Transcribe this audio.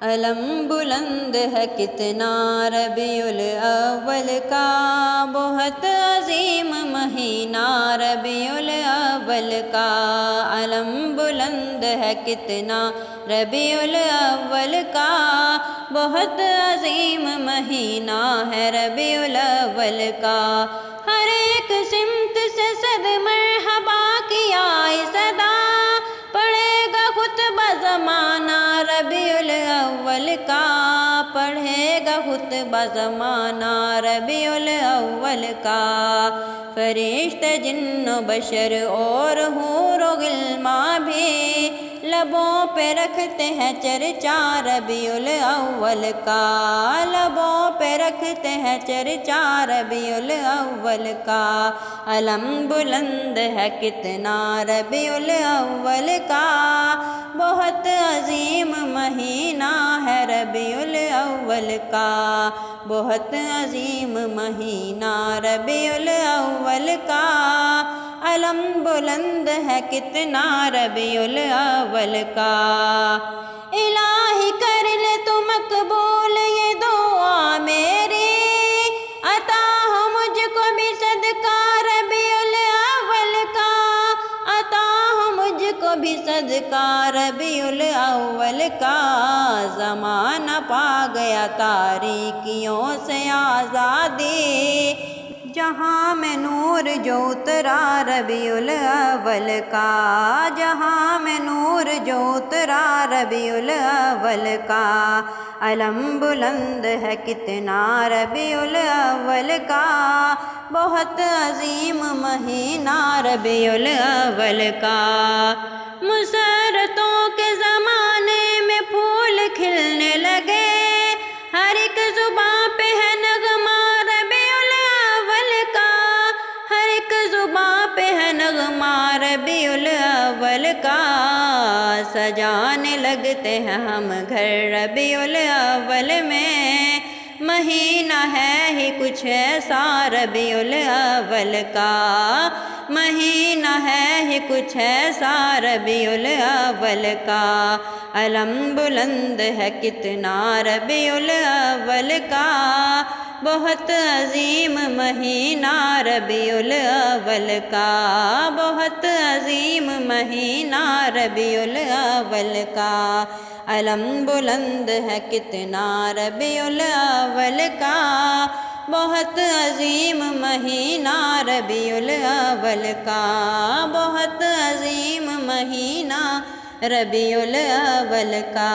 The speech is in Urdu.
علم بلند ہے کتنا ربیع الاول کا، بہت عظیم مہینہ ربیع الاول کا۔ علم بلند ہے کتنا ربیع الاول کا، بہت عظیم مہینہ ہے ربیع الاول کا۔ ہر ایک سمت سے صد مرحبا کی آئی صدا، پڑھے گا خطبہ زمانہ ربیع الاول کا، پڑھے گا خطبہ زمانہ ربیع الاول کا۔ فرشتے جن و بشر اور حور و غلماں بھی لبوں پہ رکھتے ہیں چرچا ربیع الاول کا، لبوں پہ رکھتے ہیں چرچا ربیع الاول کا۔ علم بلند ہے کتنا ربیع الاول کا، بہت عظیم مہینہ ہے ربیع الاول کا، بہت عظیم مہینہ ربیع الاول کا۔ علم بلند ہے کتنا ربیع الاول کا۔ الہی کر لے تو مقبول یہ دعا میری، عطا ہو مجھ کو بھی صدقہ ربیع الاول کا، عطا ہو مجھ کو بھی صدقہ ربیع الاول کا۔ زمانہ پا گیا تاریکیوں سے آزادی، جہاں میں نور جو اترا ربیع الاول کا، جہاں میں نور جو اترا ربیع الاول کا۔ علم بلند ہے کتنا ربیع الاول کا، بہت عظیم مہینہ ربیع الاول کا۔ مسرتوں کے زمانے میں پھول کھلنے لگے، ہر ایک زباں پہ ہے نغمہ ربیع الاول کا، ہر ایک زباں پہ ہے نغمہ ربیع الاول کا۔ سجانے لگتے ہیں ہم گھر ربیع الاول میں، مہینہ ہے ہی کچھ ایسا ربیع الاول کا، مہینہ ہے ہی کچھ ایسا ربیع الاول کا۔ علم بلند ہے کتنا ربیع الاول کا، بہت عظیم مہینہ ربیع الاول کا، بہت عظیم مہینہ ربیع الاول کا۔ علم بلند ہے کتنا ربیع الاول کا، بہت عظیم مہینہ ربیع الاول کا، بہت عظیم مہینہ ربیع الاول کا۔